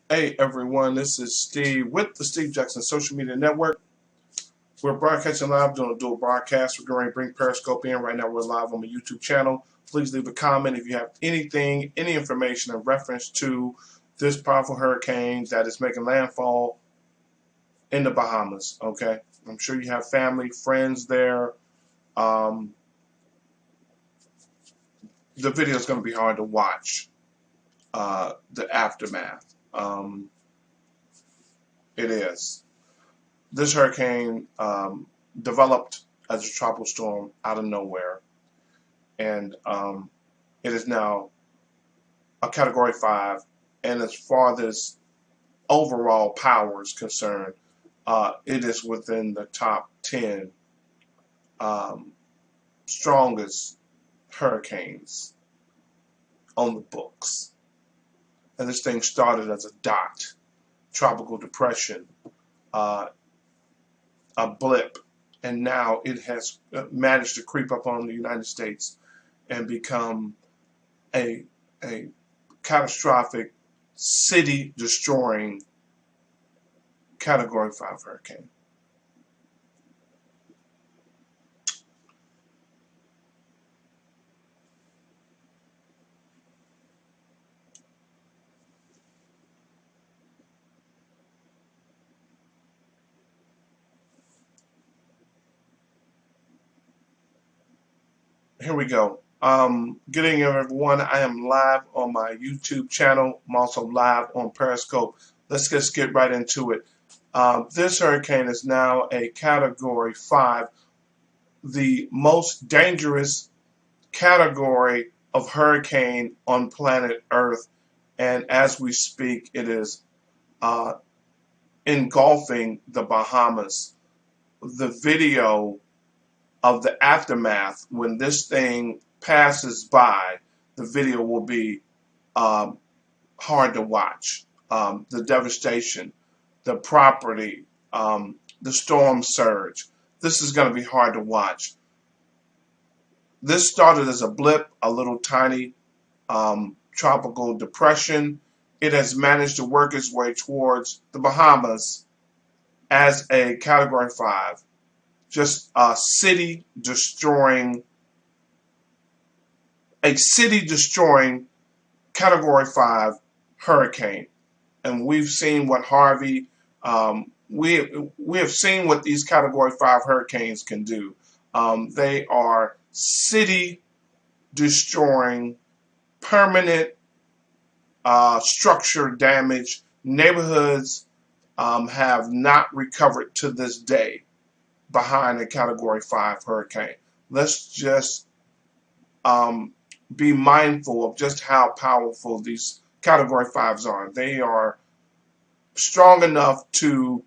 Hey everyone, this is Steve with the Steve Jackson Social Media Network. We're broadcasting live, doing a dual broadcast. We're going to bring Periscope in. Right now we're live on the YouTube channel. Please leave a comment if you have anything, any information in reference to this powerful hurricane that is making landfall in the Bahamas. Okay, I'm sure you have family, friends there. Um, the video is going to be hard to watch. The aftermath. It is. This hurricane developed as a tropical storm out of nowhere, and it is now a Category 5. And as far as overall power is concerned, it is within the top 10 um, strongest hurricanes on the books. And this thing started as a dot, tropical depression, uh, a blip, and now it has managed to creep up on the United States and become a catastrophic, city-destroying Category 5 hurricane. Here we go. Good evening, everyone. I am live on my YouTube channel. I'm also live on Periscope. Let's just get right into it. This hurricane is now a Category 5, the most dangerous category of hurricane on planet Earth. And as we speak, it is uh, engulfing the Bahamas. The video of the aftermath when this thing passes by, the video will be um, hard to watch. The devastation, the property, the storm surge. This is going to be hard to watch. This started as a blip, a little tiny tropical depression. It has managed to work its way towards the Bahamas as a Category 5. Just a city-destroying Category 5 hurricane. And we've seen what Harvey, we have seen what these Category 5 hurricanes can do. They are city-destroying, permanent structure damage. Neighborhoods have not recovered to this day behind a Category 5 hurricane. Let's just be mindful of just how powerful these Category 5s are. They are strong enough to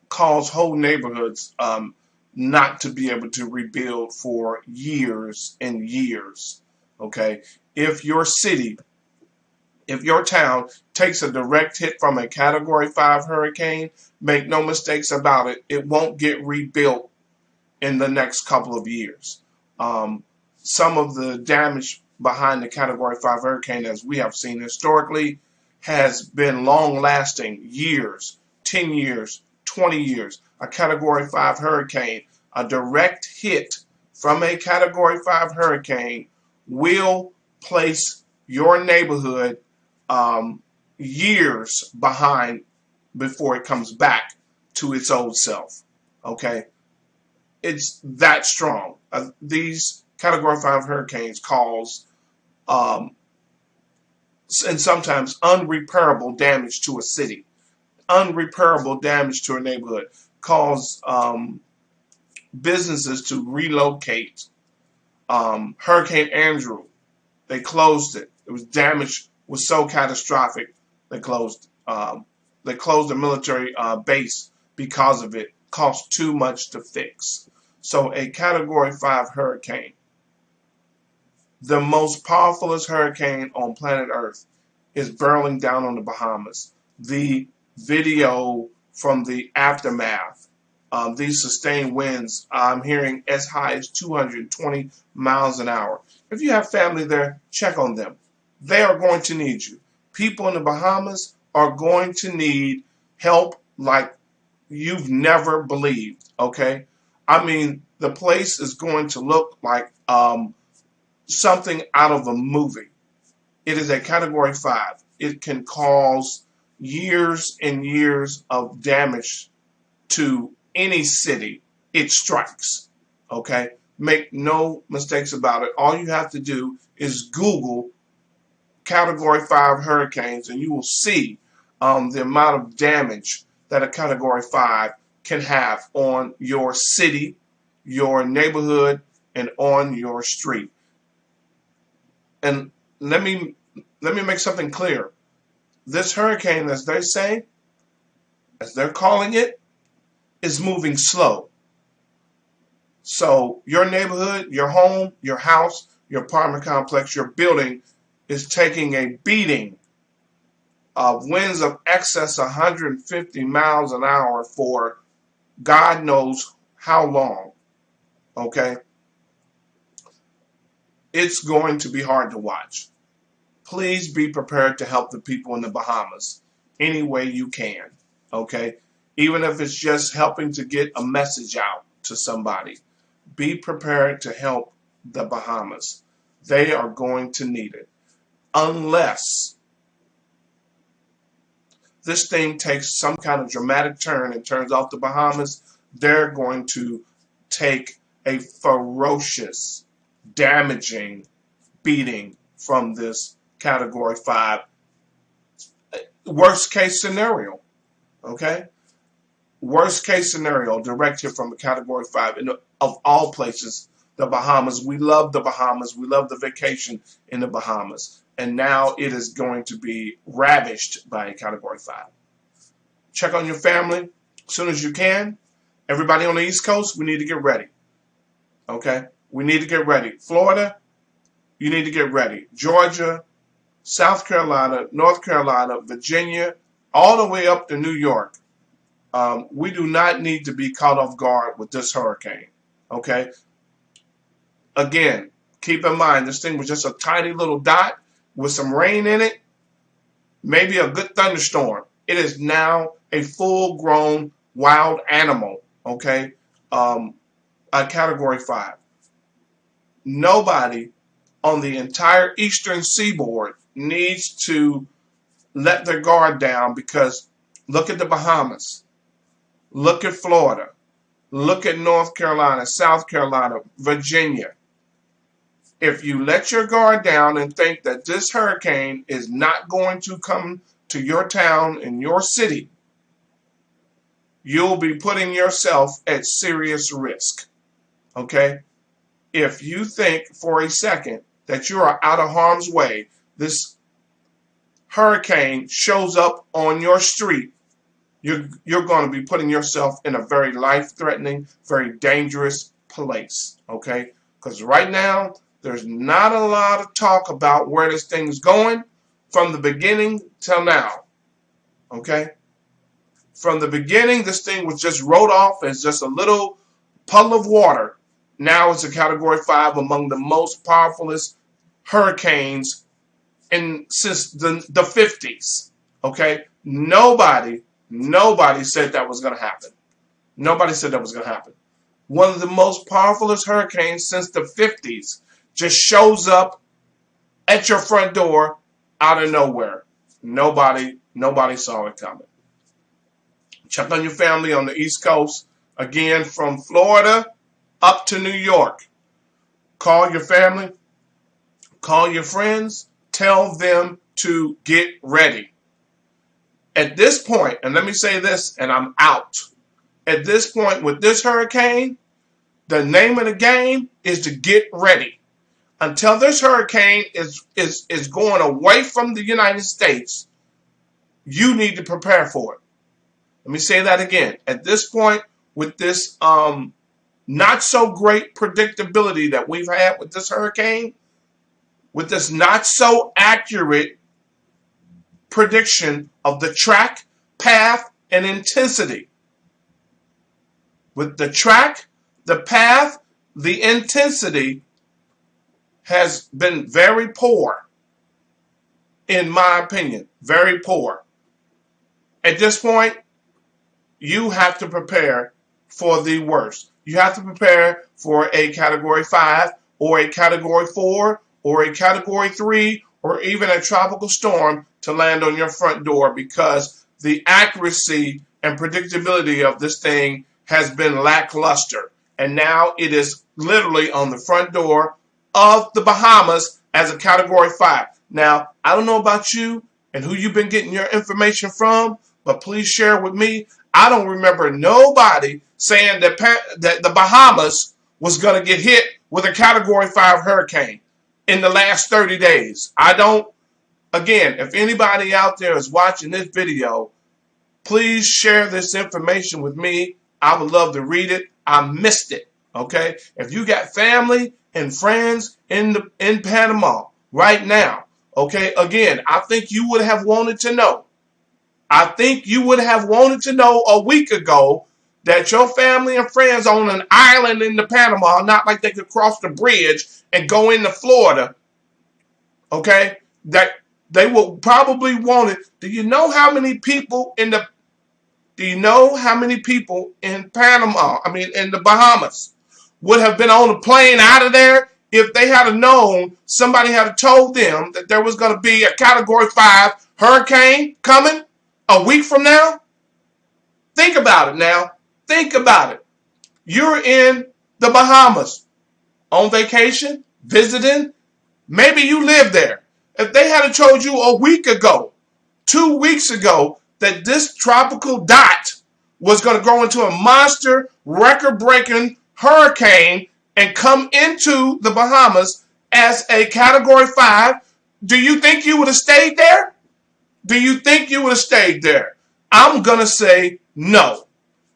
cause whole neighborhoods not to be able to rebuild for years and years. Okay? If your city, if your town takes a direct hit from a Category 5 hurricane, make no mistakes about it, it won't get rebuilt in the next couple of years. Some of the damage behind the Category 5 hurricane, as we have seen historically, has been long-lasting, years, 10 years, 20 years. A Category 5 hurricane, a direct hit from a Category 5 hurricane will place your neighborhood years behind before it comes back to its old self. Okay? It's that strong. These Category 5 hurricanes cause um, and sometimes unrepairable damage to a city, unrepairable damage to a neighborhood, cause businesses to relocate. Hurricane Andrew, they closed it. It was damage was so catastrophic they closed. They closed the military base because of it. Cost too much to fix. So a Category 5 hurricane, the most powerfulest hurricane on planet Earth, is barreling down on the Bahamas. The video from the aftermath, these sustained winds, I'm hearing as high as 220 miles an hour. If you have family there, check on them. They are going to need you. People in the Bahamas are going to need help like you've never believed, okay? I mean, the place is going to look like something out of a movie. It is a Category 5. It can cause years and years of damage to any city it strikes, okay? Make no mistakes about it. All you have to do is Google Category 5 hurricanes, and you will see the amount of damage that a Category 5 can have on your city, your neighborhood, and on your street. And let me make something clear. This hurricane, as they say, as they're calling it, is moving slow. So your neighborhood, your home, your house, your apartment complex, your building is taking a beating of winds of excess 150 miles an hour for God knows how long, okay? It's going to be hard to watch. Please be prepared to help the people in the Bahamas any way you can, okay? Even if it's just helping to get a message out to somebody. Be prepared to help the Bahamas. They are going to need it. Unless this thing takes some kind of dramatic turn and turns off the Bahamas, they're going to take a ferocious, damaging beating from this Category 5. Worst case scenario, okay? Worst case scenario, direct hit from a Category 5 of all places, the Bahamas. We love the Bahamas. We love the vacation in the Bahamas. And now it is going to be ravished by a Category 5. Check on your family as soon as you can. Everybody on the East Coast, we need to get ready. Okay? We need to get ready. Florida, you need to get ready. Georgia, South Carolina, North Carolina, Virginia, all the way up to New York. We do not need to be caught off guard with this hurricane. Okay? Again, keep in mind, this thing was just a tiny little dot with some rain in it, maybe a good thunderstorm. It is now a full-grown wild animal, okay? A Category 5. Nobody on the entire eastern seaboard needs to let their guard down, because look at the Bahamas. Look at Florida. Look at North Carolina, South Carolina, Virginia. If you let your guard down and think that this hurricane is not going to come to your town and your city, you'll be putting yourself at serious risk. Okay? If you think for a second that you are out of harm's way, this hurricane shows up on your street, you're going to be putting yourself in a very life-threatening, very dangerous place. Okay? Because right now, there's not a lot of talk about where this thing's going from the beginning till now. Okay? From the beginning, this thing was just wrote off as just a little puddle of water. Now it's a Category 5, among the most powerfulest hurricanes since the 50s. Okay? Nobody said that was going to happen. Nobody said that was going to happen. One of the most powerfulest hurricanes since the 50s just shows up at your front door out of nowhere. Nobody saw it coming. Check on your family on the East Coast. Again, from Florida up to New York. Call your family. Call your friends. Tell them to get ready. At this point, and let me say this, and I'm out. At this point with this hurricane, the name of the game is to get ready. Until this hurricane is going away from the United States, you need to prepare for it. Let me say that again. At this point, with this not so great predictability that we've had with this hurricane, with this not so accurate prediction of the track, path, and intensity. With the track, the path, the intensity has been very poor. in my opinion. Very poor. At this point, you have to prepare for the worst. You have to prepare for a Category 5 or a Category 4 or a Category 3 or even a tropical storm to land on your front door, because the accuracy and predictability of this thing has been lackluster. And now it is literally on the front door of the Bahamas as a Category 5. Now, I don't know about you and who you've been getting your information from, but please share with me. I don't remember nobody saying that the Bahamas was going to get hit with a Category 5 hurricane in the last 30 days. I don't. Again, if anybody out there is watching this video, please share this information with me. I would love to read it. I missed it. Okay? If you got family and friends in Panama right now, okay, again, I think you would have wanted to know. I think you would have wanted to know a week ago that your family and friends on an island in the Panama, not like they could cross the bridge and go into Florida, okay, that they will probably want it. Do you know how many people in Panama, in the Bahamas, would have been on a plane out of there if they had known, somebody had told them that there was going to be a Category 5 hurricane coming a week from now? Think about it now. Think about it. You're in the Bahamas on vacation, visiting. Maybe you live there. If they had told you a week ago, 2 weeks ago, that this tropical dot was going to grow into a monster, record-breaking hurricane and come into the Bahamas as a Category 5, do you think you would have stayed there? Do you think you would have stayed there? I'm going to say no.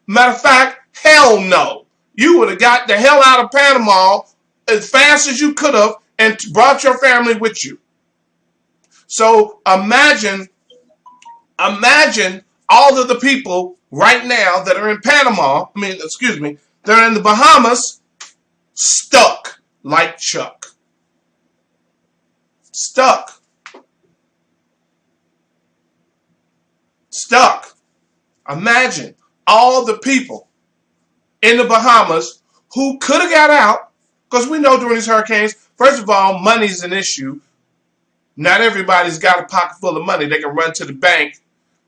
Matter of fact, hell no. You would have got the hell out of Panama as fast as you could have and brought your family with you. So imagine all of the people right now that are in that are in the Bahamas, stuck like Chuck. Stuck. Imagine all the people in the Bahamas who could have got out, because we know during these hurricanes, first of all, money's an issue. Not everybody's got a pocket full of money. They can run to the bank,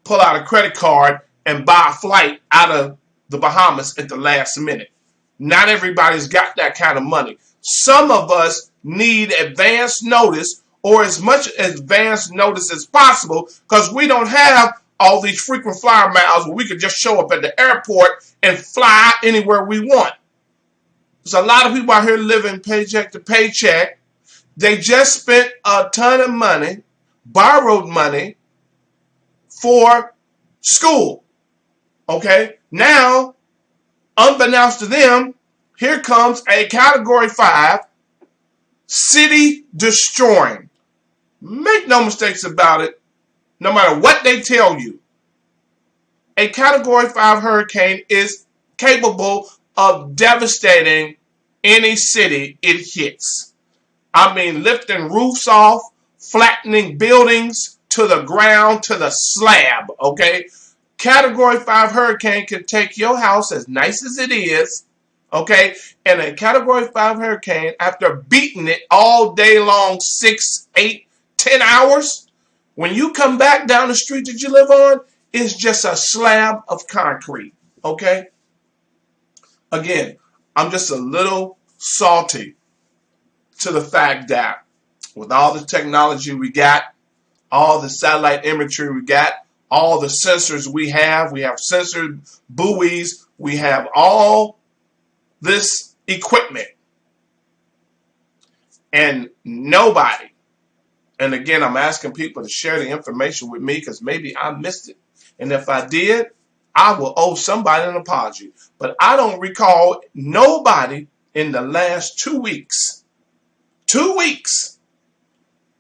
pull out a credit card, and buy a flight out of the Bahamas at the last minute. Not everybody's got that kind of money. Some of us need advance notice, or as much advance notice as possible, because we don't have all these frequent flyer miles where we could just show up at the airport and fly anywhere we want. There's a lot of people out here living paycheck to paycheck. They just spent a ton of money, borrowed money for school. Okay? Now, unbeknownst to them, here comes a Category 5 city destroying. Make no mistakes about it. No matter what they tell you, a Category 5 hurricane is capable of devastating any city it hits. Lifting roofs off, flattening buildings to the ground, to the slab, okay? Category 5 hurricane can take your house, as nice as it is, okay? And a Category 5 hurricane, after beating it all day long, 6, 8, 10 hours, when you come back down the street that you live on, it's just a slab of concrete, okay? Again, I'm just a little salty to the fact that with all the technology we got, all the satellite imagery we got, all the sensors we have sensor buoys, we have all this equipment, and nobody. And again, I'm asking people to share the information with me because maybe I missed it. And if I did, I will owe somebody an apology. But I don't recall nobody in the last 2 weeks,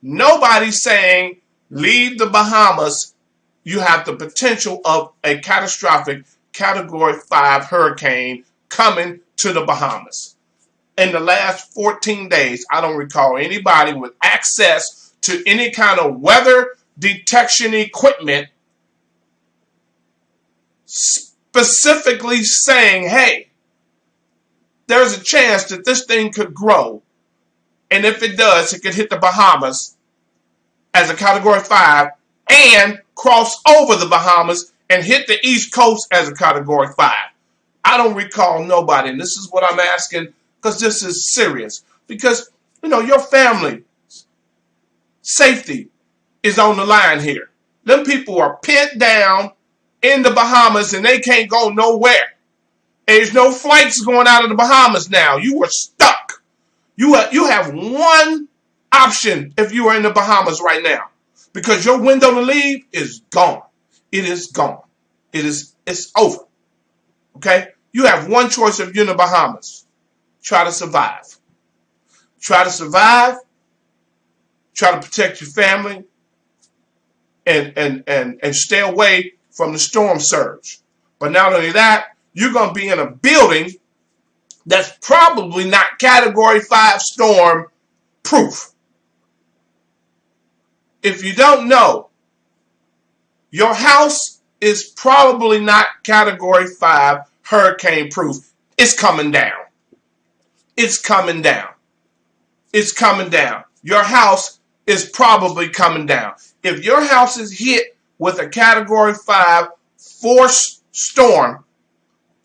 nobody saying, leave the Bahamas, you have the potential of a catastrophic Category 5 hurricane coming to the Bahamas. In the last 14 days, I don't recall anybody with access to any kind of weather detection equipment, specifically saying, hey, there's a chance that this thing could grow. And if it does, it could hit the Bahamas as a Category 5 and cross over the Bahamas and hit the East Coast as a Category 5. I don't recall nobody, and this is what I'm asking because this is serious. Because, your family safety is on the line here. Them people are pinned down in the Bahamas and they can't go nowhere. There's no flights going out of the Bahamas now. You are stuck. You have one option if you are in the Bahamas right now, because your window to leave is gone. It is gone. It's over. Okay? You have one choice if you're in the Bahamas. Try to survive. Try to survive. Try to protect your family and stay away from the storm surge. But not only that, you're going to be in a building that's probably not Category 5 storm proof. If you don't know, your house is probably not Category 5 hurricane proof. It's coming down. It's coming down. It's coming down. Your house is probably coming down. If your house is hit with a Category 5 force storm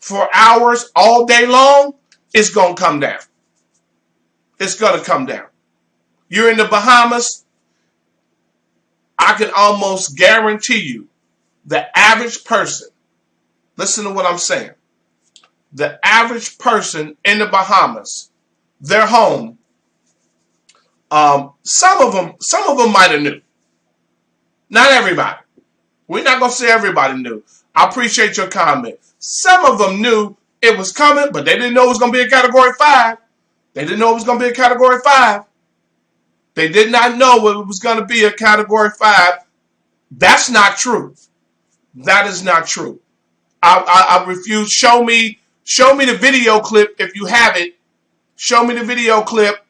for hours all day long, it's going to come down. It's going to come down. You're in the Bahamas, I can almost guarantee you the average person, listen to what I'm saying, the average person in the Bahamas, their home, some of them might have knew. Not everybody. We're not going to say everybody knew. I appreciate your comment. Some of them knew it was coming, but they didn't know it was going to be a Category 5. They didn't know it was going to be a Category 5. They did not know it was going to be a Category 5. That's not true. That is not true. I refuse. Show me the video clip if you have it. Show me the video clip.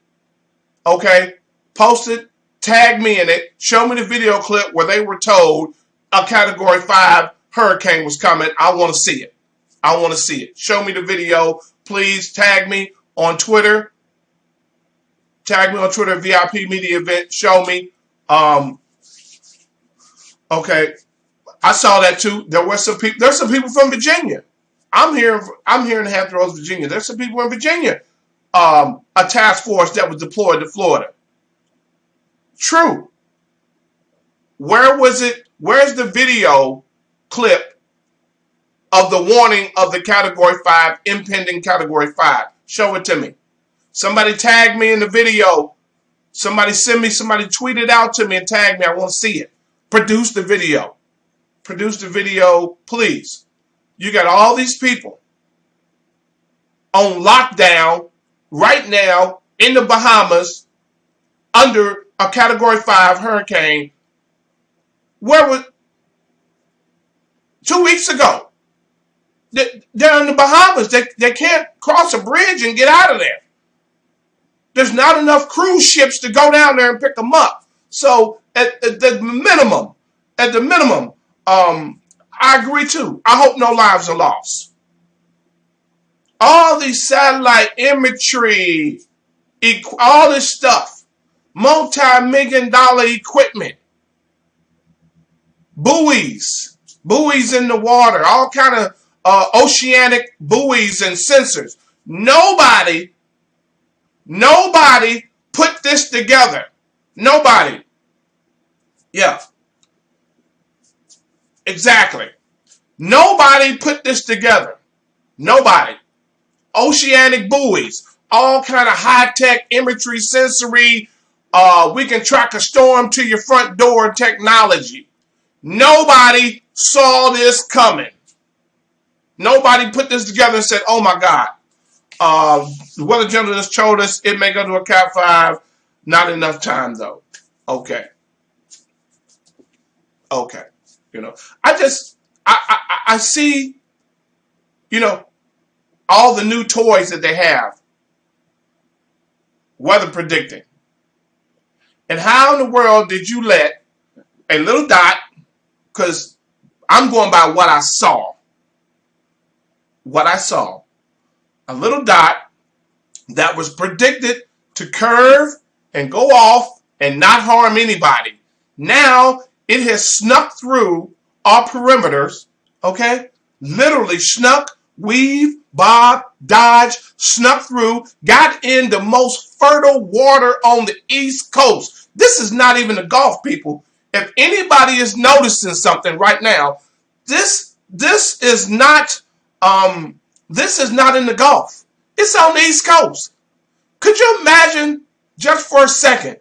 Okay? Post it. Tag me in it. Show me the video clip where they were told a Category 5 hurricane was coming. I want to see it. I want to see it. Show me the video. Please tag me on Twitter. Tag me on Twitter, VIP Media Event. Show me. Okay. I saw that too. There's some people from Virginia. I'm here in Hampton Roads, Virginia. There's some people in Virginia. A task force that was deployed to Florida. True. Where was it? Where's the video clip of the warning of the Category 5, impending Category 5? Show it to me. Somebody tag me in the video. Somebody tweet it out to me and tag me. I want to see it. Produce the video. Produce the video, please. You got all these people on lockdown right now in the Bahamas under a Category 5 hurricane. Where was 2 weeks ago? They're in the Bahamas. They can't cross a bridge and get out of there. There's not enough cruise ships to go down there and pick them up. So at the minimum, I agree too. I hope no lives are lost. All these satellite imagery, all this stuff, multi-million-dollar equipment, buoys in the water, all kind of oceanic buoys and sensors. Nobody put this together. Nobody. Yeah. Exactly. Nobody put this together. Nobody. Oceanic buoys, all kind of high-tech imagery, sensory, we can track a storm to your front door technology. Nobody saw this coming. Nobody put this together and said, oh my God, the weather gentleman told us it may go to a Cat 5. Not enough time though. Okay. I see, all the new toys that they have, weather predicting. And how in the world did you let a little dot, because I'm going by what I saw, a little dot that was predicted to curve and go off and not harm anybody. Now it has snuck through our perimeters, okay? Literally snuck, weave, bob, dodge, snuck through, got in the most fertile water on the East Coast. This is not even the Gulf, people. If anybody is noticing something right now, this is not this is not in the Gulf. It's on the East Coast. Could you imagine just for a second?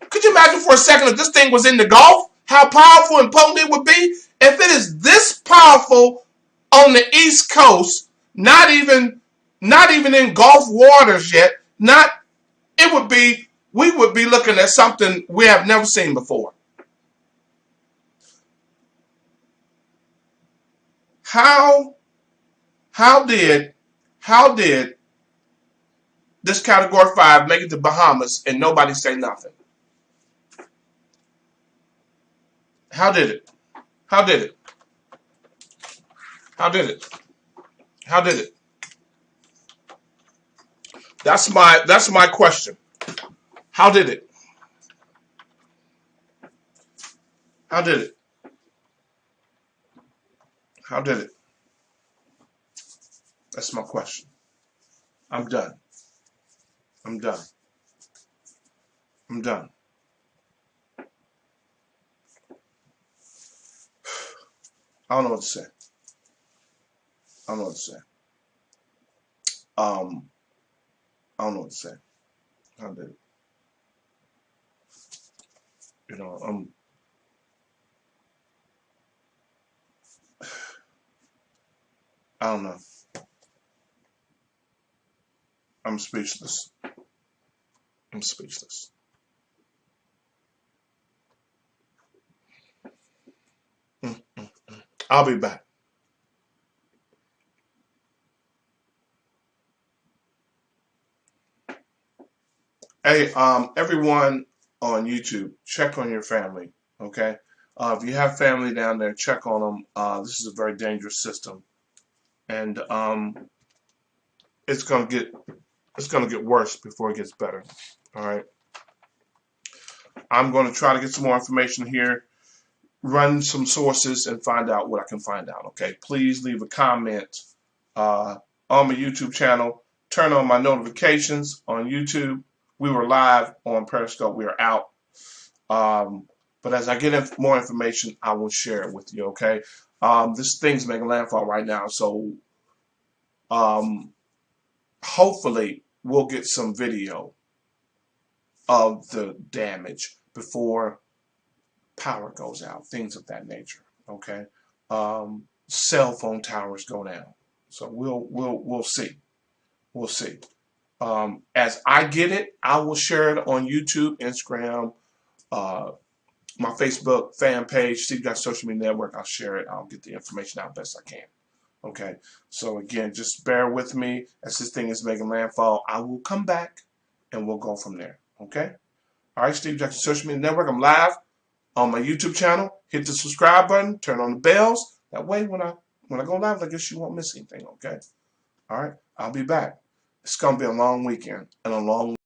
Could you imagine for a second if this thing was in the Gulf? How powerful and potent it would be? If it is this powerful on the East Coast, not even in Gulf waters yet, we would be looking at something we have never seen before. How did this category 5 make it to Bahamas and nobody say nothing? How did it? How did it? How did it? How did it? That's my question. How did it? How did it? How did it? That's my question. I'm done. I'm done. I'm done. I don't know what to say. I don't know what to say. I don't know what to say. How did it? You know, I don't know. I'm speechless. I'm speechless. I'll be back. Hey, everyone on YouTube, check on your family, okay? If you have family down there, check on them. This is a very dangerous system, and it's gonna get worse before it gets better. All right. I'm going to try to get some more information here, run some sources, and find out what I can find out. Okay. Please leave a comment on my YouTube channel. Turn on my notifications on YouTube. We were live on Periscope. We are out. But as I get more information, I will share it with you. Okay. This thing's making landfall right now, so hopefully we'll get some video of the damage before power goes out, things of that nature. Okay. Cell phone towers go down. So we'll see. We'll see. As I get it, I will share it on YouTube, Instagram, my Facebook fan page, Steve Got Social Media Network. I'll share it. I'll get the information out best I can. Okay. So again, just bear with me as this thing is making landfall. I will come back and we'll go from there. Okay. All right, Steve Jackson Social Media Network. I'm live on my YouTube channel. Hit the subscribe button. Turn on the bells. That way, when I go live, I guess you won't miss anything. Okay. All right. I'll be back. It's gonna be a long weekend and a long